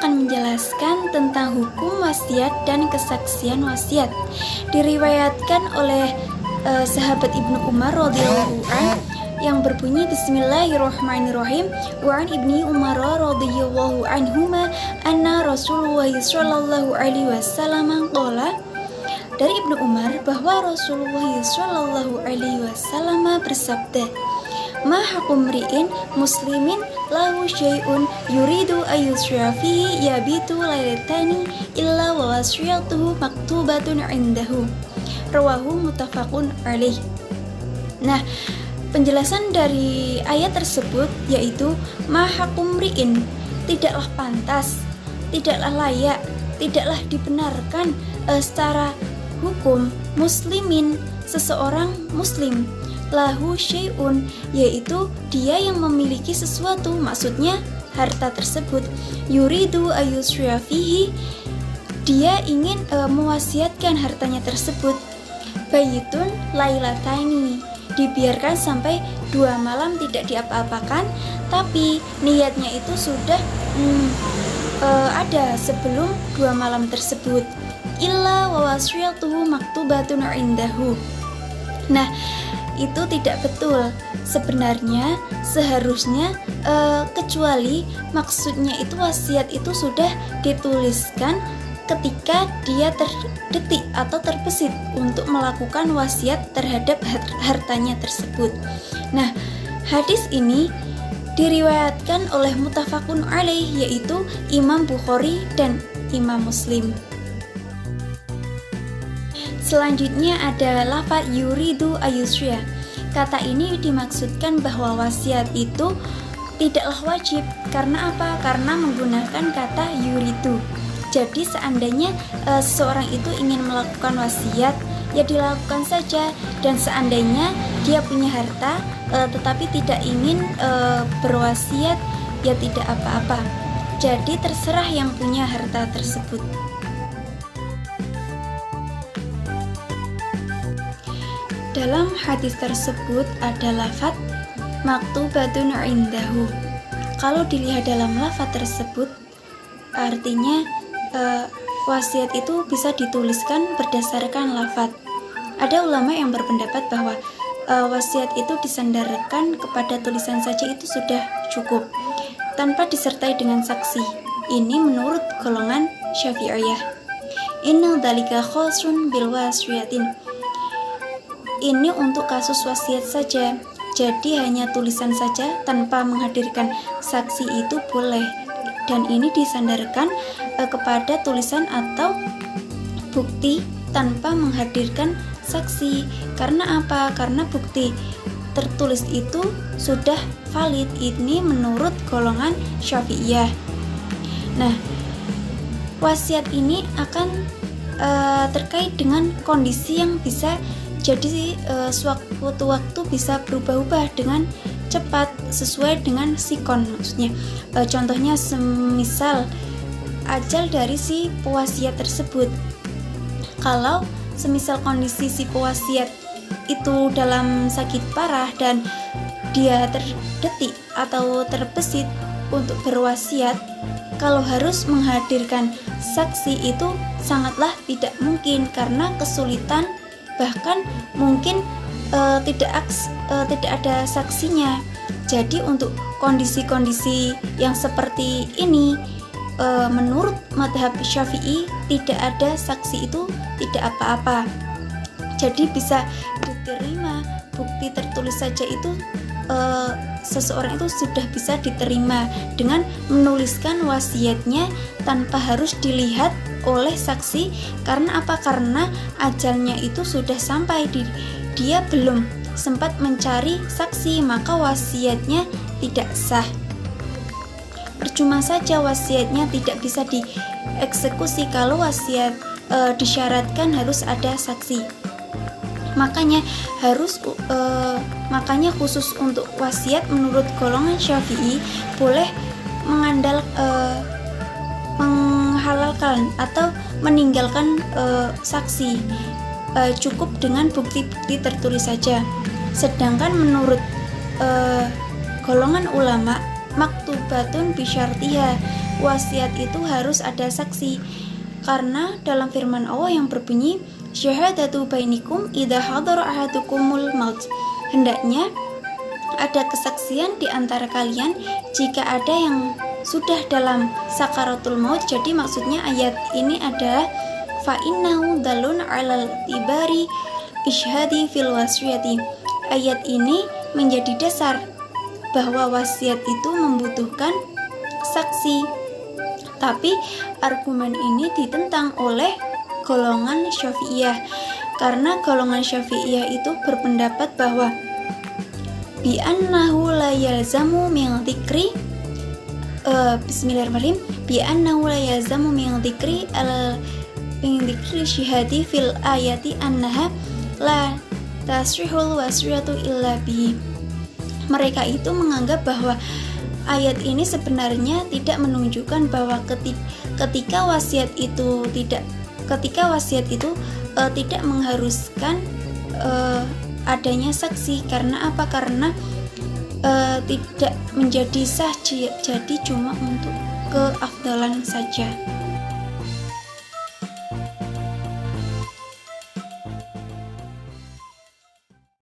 akan menjelaskan tentang hukum wasiat dan kesaksian wasiat. Diriwayatkan oleh sahabat Ibnu Umar radhiyallahu an yang berbunyi Bismillahirrahmanirrahim. Wa an Ibni Umar radhiyallahu anhuma anna Rasulullah sallallahu alaihi wasallam qala. Dari Ibnu Umar bahwa Rasulullah sallallahu alaihi wasallam bersabda, "Ma hakum ri'in muslimin lahu syai'un yuridu ayyusra fihi yabitu lailatani illa wa wasiyatuhu maktubatun indahu." Rawahu muttafaqun alaih. Nah, penjelasan dari ayat tersebut yaitu ma hakum ri'in, tidaklah pantas, tidaklah layak, tidaklah dibenarkan secara hukum muslimin, seseorang muslim, lahu syai'un, yaitu dia yang memiliki sesuatu, maksudnya harta tersebut, yuridu ayyusra fihi, dia ingin mewasiatkan hartanya tersebut, bayitun lailatani, dibiarkan sampai 2 malam tidak diapa-apakan, tapi niatnya itu sudah ada sebelum 2 malam tersebut, illa wa wasiyatuhu maktubatun indahu. Nah, itu tidak betul. Sebenarnya seharusnya kecuali maksudnya itu wasiat itu sudah dituliskan ketika dia terdetik atau terbesit untuk melakukan wasiat terhadap hartanya tersebut. Nah, hadis ini diriwayatkan oleh muttafaqun alaih, yaitu Imam Bukhari dan Imam Muslim. Selanjutnya ada lafaz yuridu ayyusra. Kata ini dimaksudkan bahwa wasiat itu tidaklah wajib. Karena apa? Karena menggunakan kata yuridu. Jadi seandainya seseorang itu ingin melakukan wasiat, ya dilakukan saja. Dan seandainya dia punya harta tetapi tidak ingin berwasiat, ya tidak apa-apa. Jadi terserah yang punya harta tersebut. Dalam hadis tersebut ada lafaz maktubatun indahu. Kalau dilihat dalam lafaz tersebut, artinya wasiat itu bisa dituliskan berdasarkan lafaz. Ada ulama yang berpendapat bahwa wasiat itu disandarkan kepada tulisan saja itu sudah cukup, tanpa disertai dengan saksi. Ini menurut golongan Syafi'iyah. Inna dzalika khasun bil wasiyatin. Ini untuk kasus wasiat saja, jadi hanya tulisan saja tanpa menghadirkan saksi itu boleh, dan ini disandarkan kepada tulisan atau bukti tanpa menghadirkan saksi. Karena apa? Karena bukti tertulis itu sudah valid. Ini menurut golongan Syafi'iyah. Nah, wasiat ini akan terkait dengan kondisi yang bisa jadi sewaktu-waktu bisa berubah-ubah dengan cepat sesuai dengan sikon, maksudnya contohnya semisal ajal dari si pewasiat tersebut. Kalau semisal kondisi si pewasiat itu dalam sakit parah dan dia terdetik atau terbesit untuk berwasiat, kalau harus menghadirkan saksi itu sangatlah tidak mungkin karena kesulitan, bahkan mungkin tidak ada saksinya. Jadi untuk kondisi-kondisi yang seperti ini, menurut mazhab Syafi'i tidak ada saksi itu tidak apa-apa. Jadi bisa diterima, bukti tertulis saja itu seseorang itu sudah bisa diterima dengan menuliskan wasiatnya tanpa harus dilihat oleh saksi. Karena apa? Karena ajalnya itu sudah sampai, dia belum sempat mencari saksi, maka wasiatnya tidak sah. Percuma saja wasiatnya tidak bisa dieksekusi kalau wasiat disyaratkan harus ada saksi. Makanya khusus untuk wasiat menurut golongan Syafi'i boleh menghalalkan atau meninggalkan saksi, cukup dengan bukti-bukti tertulis saja. Sedangkan menurut golongan ulama maktubatun bisyartiha, wasiat itu harus ada saksi. Karena dalam firman Allah yang berbunyi syahadatu bainikum idza hadara ahadukumul maut, hendaknya ada kesaksian di antara kalian jika ada yang sudah dalam sakaratul maut. Jadi maksudnya ayat ini adalah fa innahu dalun 'alal tibari isyhadi fil wasiyati. Ayat ini menjadi dasar bahwa wasiat itu membutuhkan saksi. Tapi argumen ini ditentang oleh golongan Syafi'iyah, karena golongan Syafi'iyah itu berpendapat bahwa bi annahu la yalzamu min dzikri bismillahirrahmanirrahim bi annahu la yalzamu min dzikri syihadi fil ayati annaha la tasrihul wasiyatu illa bihi. Mereka itu menganggap bahwa ayat ini sebenarnya tidak menunjukkan bahwa ketika wasiat itu tidak mengharuskan adanya saksi. Karena apa? Karena tidak menjadi sah, jadi cuma untuk keafdalan saja.